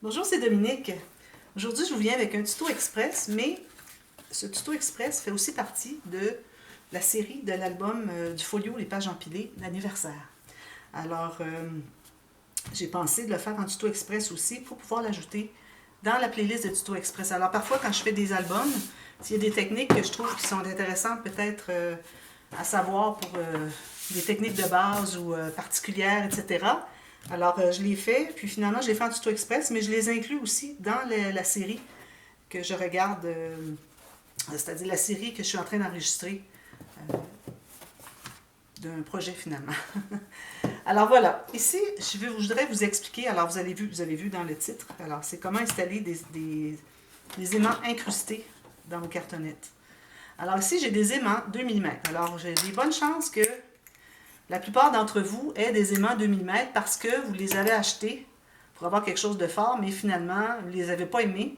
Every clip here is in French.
Bonjour, c'est Dominique. Aujourd'hui, je vous viens avec un tuto express, mais ce tuto express fait aussi partie de la série de l'album du folio Les pages empilées d'anniversaire. Alors, j'ai pensé de le faire en tuto express aussi pour pouvoir l'ajouter dans la playlist de tuto express. Alors, parfois, quand je fais des albums, s'il y a des techniques que je trouve qui sont intéressantes peut-être à savoir pour des techniques de base ou particulières, etc., alors, je l'ai fait, puis finalement, je l'ai fait en tuto express, mais je les inclus aussi dans la série que je regarde, c'est-à-dire la série que je suis en train d'enregistrer d'un projet finalement. Alors voilà, ici, je voudrais vous expliquer, alors vous avez vu dans le titre, alors c'est comment installer des aimants incrustés dans vos cartonnettes. Alors ici, j'ai des aimants 2 mm. Alors, j'ai des bonnes chances que la plupart d'entre vous aient des aimants 2 mm parce que vous les avez achetés pour avoir quelque chose de fort, mais finalement, vous ne les avez pas aimés.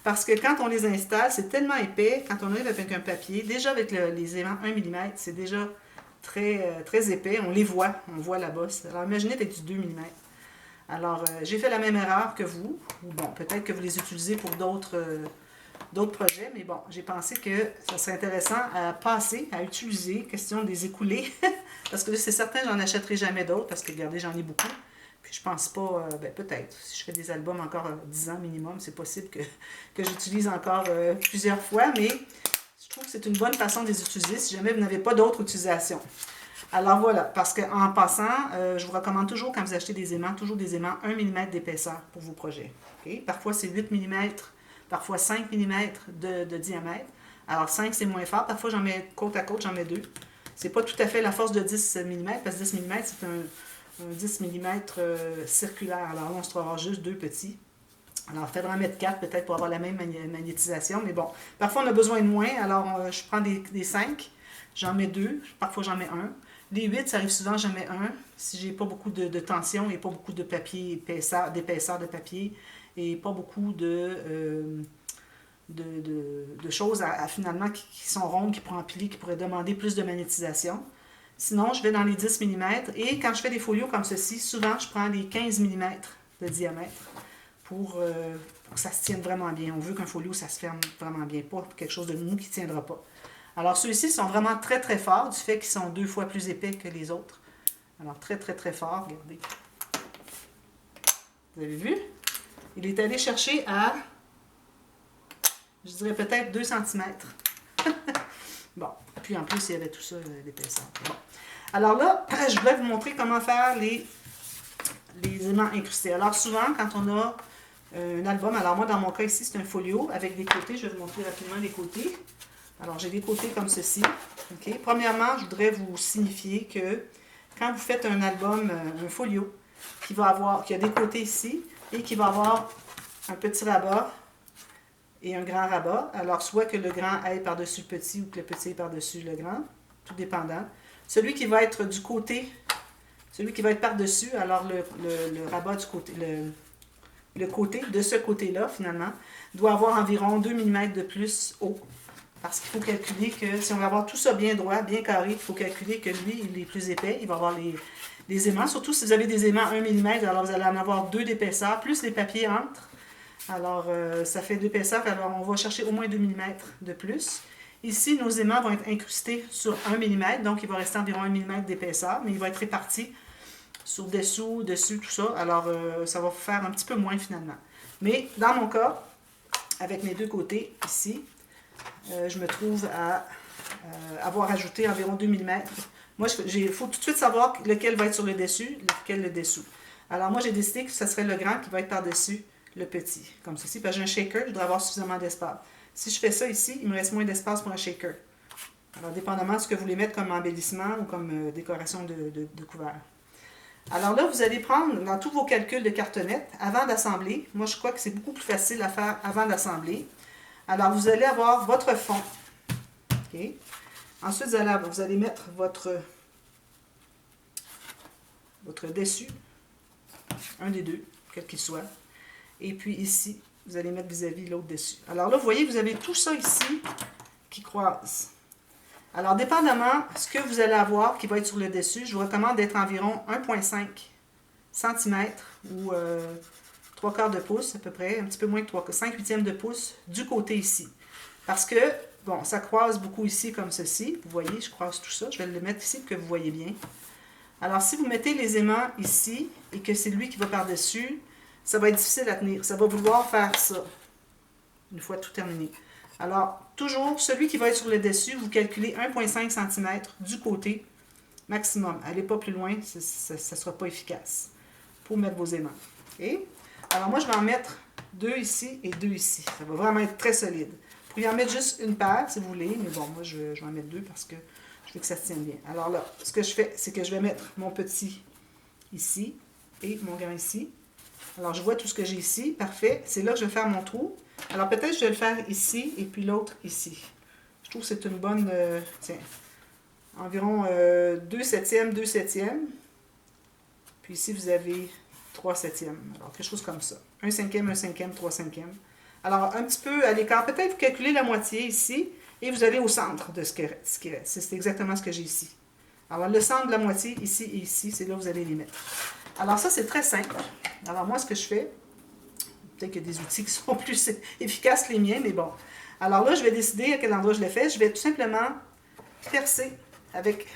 Parce que quand on les installe, c'est tellement épais, quand on arrive avec un papier, déjà avec les aimants 1 mm, c'est déjà très épais, on voit la bosse. Alors imaginez avec du 2 mm. Alors, j'ai fait la même erreur que vous, ou bon, peut-être que vous les utilisez pour d'autres projets, mais bon, j'ai pensé que ça serait intéressant à passer, à utiliser, question de les écouler, parce que là, c'est certain, j'en achèterai jamais d'autres, parce que regardez, j'en ai beaucoup. Puis je pense pas, peut-être, si je fais des albums encore 10 ans minimum, c'est possible que j'utilise encore plusieurs fois, mais je trouve que c'est une bonne façon de les utiliser si jamais vous n'avez pas d'autres utilisations. Alors voilà, parce qu'en passant, je vous recommande toujours, quand vous achetez des aimants, toujours des aimants 1 mm d'épaisseur pour vos projets. Okay? Parfois, c'est 8 mm, parfois 5 mm de diamètre. Alors 5, c'est moins fort. Parfois, j'en mets côte à côte, j'en mets 2. C'est pas tout à fait la force de 10 mm, parce que 10 mm, c'est un 10 mm circulaire. Alors là, on se trouvera juste deux petits. Alors, il faudra en mettre 4 peut-être pour avoir la même magnétisation, mais bon, parfois on a besoin de moins, alors je prends des 5, j'en mets 2, parfois j'en mets un. Les 8, ça arrive souvent, j'en mets un. Si j'ai pas beaucoup de tension et pas beaucoup de papier, d'épaisseur de papier, et pas beaucoup de choses finalement qui sont rondes, qui pourraient empiler, qui pourraient demander plus de magnétisation. Sinon, je vais dans les 10 mm, et quand je fais des folios comme ceci, souvent je prends les 15 mm de diamètre pour que ça se tienne vraiment bien. On veut qu'un folio, ça se ferme vraiment bien, pas quelque chose de mou qui ne tiendra pas. Alors, ceux-ci sont vraiment très, très forts, du fait qu'ils sont 2 fois plus épais que les autres. Alors, très, très, très forts, regardez. Vous avez vu? Il est allé chercher à, je dirais peut-être 2 cm. Bon, puis en plus, il y avait tout ça, l'épaisseur. Bon. Alors là, je voulais vous montrer comment faire les aimants incrustés. Alors, souvent, quand on a un album, alors moi, dans mon cas ici, c'est un folio avec des côtés. Je vais vous montrer rapidement les côtés. Alors, j'ai des côtés comme ceci. Okay? Premièrement, je voudrais vous signifier que quand vous faites un album, un folio, qui a des côtés ici et qui va avoir un petit rabat et un grand rabat, alors soit que le grand aille par-dessus le petit ou que le petit aille par-dessus le grand, tout dépendant. Celui qui va être du côté, celui qui va être par-dessus, alors le rabat du côté, le côté de ce côté-là, finalement, doit avoir environ 2 mm de plus haut. Parce qu'il faut calculer que si on va avoir tout ça bien droit, bien carré, il faut calculer que lui, il est plus épais. Il va avoir les aimants. Surtout si vous avez des aimants 1 mm, alors vous allez en avoir 2 d'épaisseur, plus les papiers entrent. Alors, ça fait d'épaisseur. Alors, on va chercher au moins 2 mm de plus. Ici, nos aimants vont être incrustés sur 1 mm, donc il va rester environ 1 mm d'épaisseur, mais il va être réparti sur dessous, dessus, tout ça. Alors, ça va faire un petit peu moins finalement. Mais dans mon cas, avec mes deux côtés ici, je me trouve à avoir ajouté environ 2 mm. Moi, il faut tout de suite savoir lequel va être sur le dessus, lequel le dessous. Alors, moi, j'ai décidé que ce serait le grand qui va être par-dessus le petit, comme ceci. Parce que j'ai un shaker, je dois avoir suffisamment d'espace. Si je fais ça ici, il me reste moins d'espace pour un shaker. Alors, dépendamment de ce que vous voulez mettre comme embellissement ou comme décoration de couvert. Alors là, vous allez prendre dans tous vos calculs de cartonnettes, avant d'assembler, moi je crois que c'est beaucoup plus facile à faire avant d'assembler. Alors vous allez avoir votre fond. Okay. Ensuite, vous allez mettre votre dessus, un des deux, quel qu'il soit. Et puis ici, vous allez mettre vis-à-vis l'autre dessus. Alors là, vous voyez, vous avez tout ça ici qui croise. Alors, dépendamment de ce que vous allez avoir qui va être sur le dessus, je vous recommande d'être environ 1,5 cm ou 3/4 de pouce à peu près, un petit peu moins que 5/8 de pouce du côté ici. Parce que, bon, ça croise beaucoup ici comme ceci. Vous voyez, je croise tout ça. Je vais le mettre ici pour que vous voyez bien. Alors, si vous mettez les aimants ici et que c'est lui qui va par-dessus, ça va être difficile à tenir. Ça va vouloir faire ça, une fois tout terminé. Alors, toujours, celui qui va être sur le dessus, vous calculez 1,5 cm du côté maximum. Allez pas plus loin, ça ne sera pas efficace pour mettre vos aimants. Okay? Alors, moi, je vais en mettre 2 ici et 2 ici. Ça va vraiment être très solide. Vous pouvez en mettre juste une paire si vous voulez, mais bon, moi, je vais en mettre 2 parce que je veux que ça se tienne bien. Alors là, ce que je fais, c'est que je vais mettre mon petit ici et mon grand ici. Alors, je vois tout ce que j'ai ici. Parfait. C'est là que je vais faire mon trou. Alors, peut-être que je vais le faire ici et puis l'autre ici. Je trouve que c'est une bonne... tiens, environ 2/7, 2/7. Puis ici, vous avez 3/7. Alors, quelque chose comme ça. 1/5, 1/5, 3/5. Alors, un petit peu à l'écart. Peut-être vous calculez la moitié ici et vous allez au centre de ce qui reste. C'est exactement ce que j'ai ici. Alors, le centre de la moitié, ici et ici, c'est là où vous allez les mettre. Alors, ça, c'est très simple. Alors, moi, ce que je fais, peut-être qu'il y a des outils qui sont plus efficaces que les miens, mais bon. Alors là, je vais décider à quel endroit je le fais. Je vais tout simplement percer avec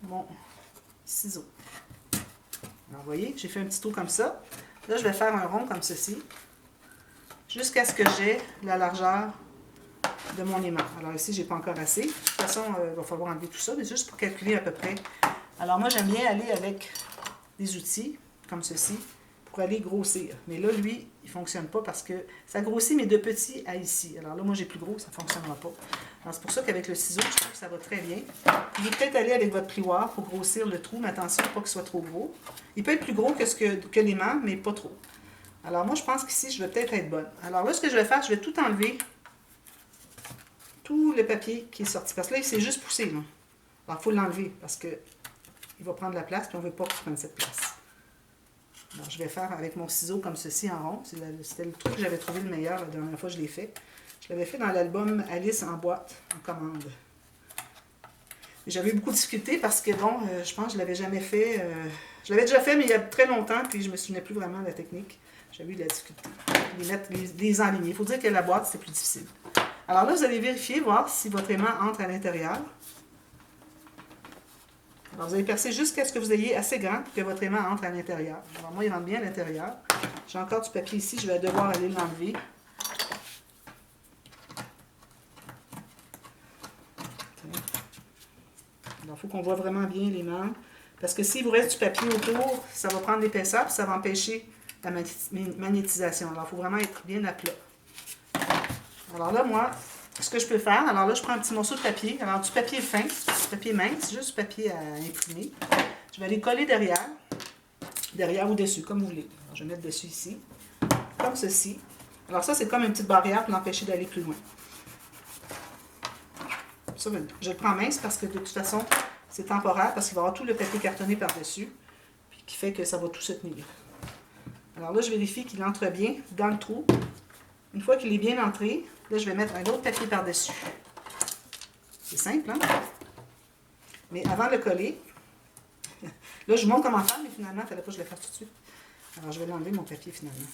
mon ciseau. Alors, vous voyez, j'ai fait un petit trou comme ça. Là, je vais faire un rond comme ceci, jusqu'à ce que j'ai la largeur de mon aimant. Alors ici, je n'ai pas encore assez. De toute façon, il va falloir enlever tout ça, mais juste pour calculer à peu près. Alors moi, j'aime bien aller avec des outils, comme ceci, pour aller grossir. Mais là, lui, il ne fonctionne pas parce que ça grossit mes 2 petits à ici. Alors là, moi, j'ai plus gros, ça ne fonctionnera pas. Alors c'est pour ça qu'avec le ciseau, je trouve que ça va très bien. Vous pouvez peut-être aller avec votre plioir pour grossir le trou, mais attention, pas qu'il soit trop gros. Il peut être plus gros que l'aimant, mais pas trop. Alors moi, je pense qu'ici, je vais peut-être être bonne. Alors là, ce que je vais faire, je vais tout enlever, tout le papier qui est sorti. Parce que là, il s'est juste poussé. Là. Alors, il faut l'enlever parce qu'il va prendre la place, puis on ne veut pas qu'il prenne cette place. Alors, je vais faire avec mon ciseau comme ceci en rond. C'était le truc que j'avais trouvé le meilleur la dernière fois que je l'ai fait. Je l'avais fait dans l'album Alice en boîte, en commande. J'avais eu beaucoup de difficultés parce que, bon, je pense que je ne l'avais jamais fait. Je l'avais déjà fait, mais il y a très longtemps, puis je ne me souvenais plus vraiment de la technique. J'avais eu de la difficulté. Les enligner. Il faut dire que la boîte, c'était plus difficile. Alors là, vous allez vérifier, voir si votre aimant entre à l'intérieur. Alors, vous allez percer jusqu'à ce que vous ayez assez grand pour que votre aimant entre à l'intérieur. Alors, moi, il rentre bien à l'intérieur. J'ai encore du papier ici, je vais devoir aller l'enlever. Alors, il faut qu'on voit vraiment bien l'aimant. Parce que s'il vous reste du papier autour, ça va prendre l'épaisseur, puis ça va empêcher la magnétisation. Alors, il faut vraiment être bien à plat. Alors là, moi, ce que je peux faire, alors là, je prends un petit morceau de papier. Alors, du papier fin, du papier mince, juste du papier à imprimer. Je vais aller coller derrière ou dessus, comme vous voulez. Alors, je vais mettre dessus ici, comme ceci. Alors ça, c'est comme une petite barrière pour l'empêcher d'aller plus loin. Ça, je le prends mince parce que de toute façon, c'est temporaire, parce qu'il va y avoir tout le papier cartonné par-dessus, puis qui fait que ça va tout se tenir. Alors là, je vérifie qu'il entre bien dans le trou. Une fois qu'il est bien entré, là, je vais mettre un autre papier par-dessus. C'est simple, hein? Mais avant de le coller, là, je vous montre comment faire, mais finalement, il ne fallait pas que je le fasse tout de suite. Alors, je vais l'enlever, mon papier, finalement.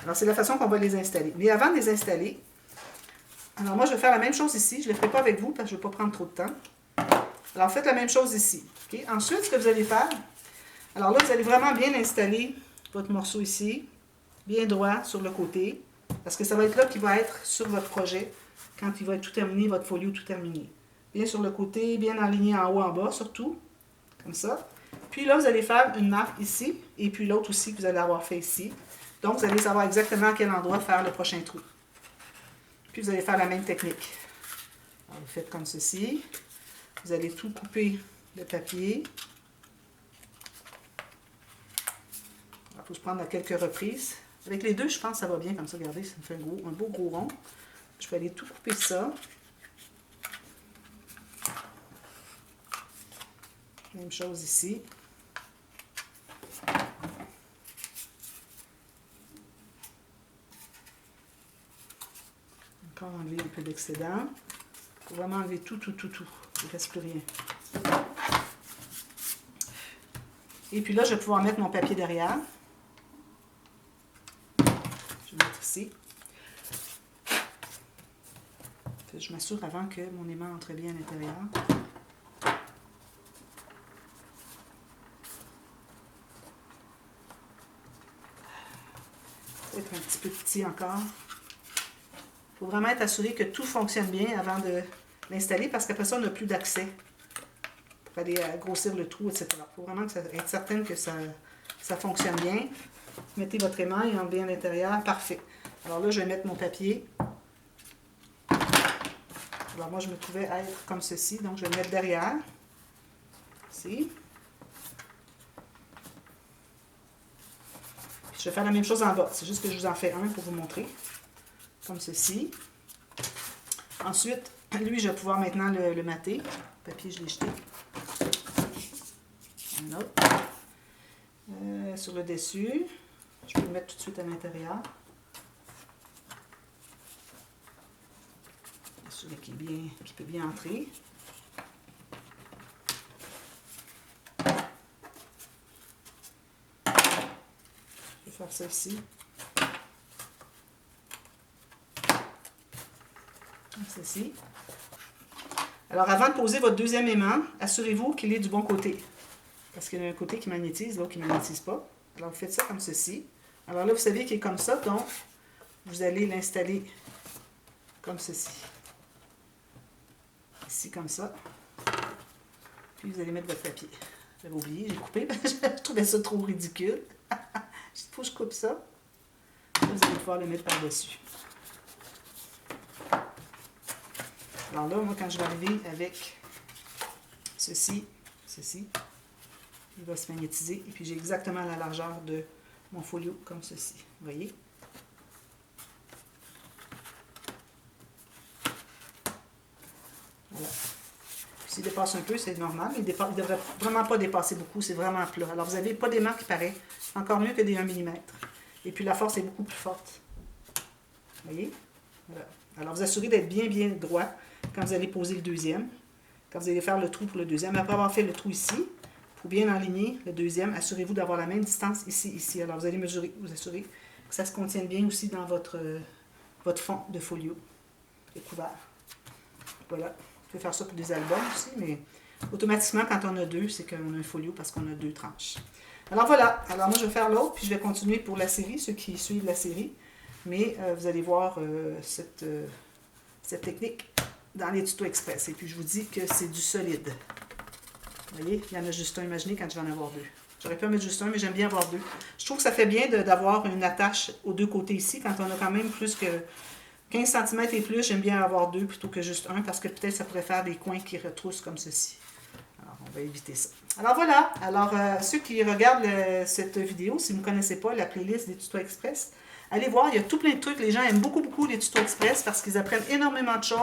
Alors, c'est la façon qu'on va les installer. Mais avant de les installer, alors moi, je vais faire la même chose ici. Je ne le ferai pas avec vous, parce que je ne veux pas prendre trop de temps. Alors, faites la même chose ici. Okay? Ensuite, ce que vous allez faire, alors là, vous allez vraiment bien installer votre morceau ici, bien droit sur le côté. Parce que ça va être là qu'il va être sur votre projet, quand il va être tout terminé, votre folio tout terminé. Bien sur le côté, bien aligné en haut, en bas, surtout, comme ça. Puis là, vous allez faire une marque ici, et puis l'autre aussi que vous allez avoir fait ici. Donc, vous allez savoir exactement à quel endroit faire le prochain trou. Puis, vous allez faire la même technique. Alors, vous faites comme ceci. Vous allez tout couper le papier. Il faut se prendre à quelques reprises. Avec les deux, je pense que ça va bien comme ça. Regardez, ça me fait un beau gros rond. Je vais aller tout couper ça. Même chose ici. Encore enlever un peu d'excédent. Il faut vraiment enlever tout. Il ne reste plus rien. Et puis là, je vais pouvoir mettre mon papier derrière. Je vais mettre ici. Je m'assure avant que mon aimant entre bien à l'intérieur. Peut-être un petit peu petit encore. Il faut vraiment être assuré que tout fonctionne bien avant de l'installer parce qu'après ça, on n'a plus d'accès pour aller grossir le trou, etc. Il faut vraiment être certaine que ça fonctionne bien. Mettez votre aimant, il entre bien à l'intérieur. Parfait. Alors là, je vais mettre mon papier. Alors moi, je me trouvais être comme ceci, donc je vais le mettre derrière. Ici. Puis je vais faire la même chose en bas. C'est juste que je vous en fais un pour vous montrer. Comme ceci. Ensuite, lui, je vais pouvoir maintenant le mater. Le papier, je l'ai jeté. Un autre. Sur le dessus. Je peux le mettre tout de suite à l'intérieur. Celui qui peut bien entrer. Je vais faire ça ici. Comme ceci. Alors, avant de poser votre deuxième aimant, assurez-vous qu'il est du bon côté. Parce qu'il y a un côté qui magnétise, l'autre qui ne magnétise pas. Alors, vous faites ça comme ceci. Alors là, vous savez qu'il est comme ça, donc vous allez l'installer comme ceci. Ici, comme ça. Puis, vous allez mettre votre papier. J'avais oublié, j'ai coupé, je trouvais ça trop ridicule. Il faut que je coupe ça. Là, vous allez pouvoir le mettre par-dessus. Alors là, moi, quand je vais arriver avec ceci, il va se magnétiser. Et puis, j'ai exactement la largeur de mon folio, comme ceci. Vous voyez? Voilà. S'il dépasse un peu, c'est normal. Il ne devrait vraiment pas dépasser beaucoup. C'est vraiment plat. Alors, vous n'avez pas d'aimant qui paraît. Encore mieux que des 1 mm. Et puis, la force est beaucoup plus forte. Vous voyez? Voilà. Alors, vous assurez d'être bien droit quand vous allez poser le deuxième. Quand vous allez faire le trou pour le deuxième. Après avoir fait le trou ici, pour bien enligner le deuxième, assurez-vous d'avoir la même distance ici. Alors, vous allez mesurer, vous assurer que ça se contienne bien aussi dans votre fond de folio et couvert. Voilà. Vous pouvez faire ça pour des albums aussi, mais automatiquement, quand on a deux, c'est qu'on a un folio parce qu'on a 2 tranches. Alors voilà. Alors moi, je vais faire l'autre, puis je vais continuer pour la série, ceux qui suivent la série. Mais vous allez voir cette technique dans les tutos express. Et puis, je vous dis que c'est du solide. Vous voyez, il y en a juste un. Imaginez quand je vais en avoir 2. J'aurais pu en mettre juste un, mais j'aime bien avoir 2. Je trouve que ça fait bien d'avoir une attache aux 2 côtés ici. Quand on a quand même plus que 15 cm et plus, j'aime bien avoir 2 plutôt que juste un, parce que peut-être ça pourrait faire des coins qui retroussent comme ceci. Alors, on va éviter ça. Alors voilà. Alors, ceux qui regardent cette vidéo, si vous ne connaissez pas la playlist des tutos express, allez voir, il y a tout plein de trucs. Les gens aiment beaucoup les tutos express parce qu'ils apprennent énormément de choses.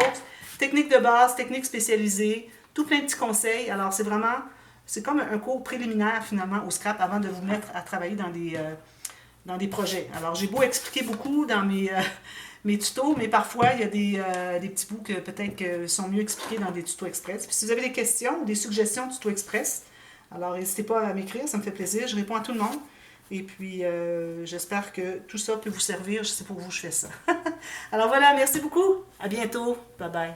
Techniques de base, techniques spécialisées, tout plein de petits conseils. Alors, c'est comme un cours préliminaire finalement au scrap avant de vous mettre à travailler dans des projets. Alors, j'ai beau expliquer beaucoup dans mes tutos, mais parfois, il y a des petits bouts que peut-être sont mieux expliqués dans des tutos express. Puis, si vous avez des questions ou des suggestions de tutos express, alors n'hésitez pas à m'écrire, ça me fait plaisir. Je réponds à tout le monde. Et puis, j'espère que tout ça peut vous servir. C'est pour vous que je fais ça. Alors voilà, merci beaucoup. À bientôt. Bye bye.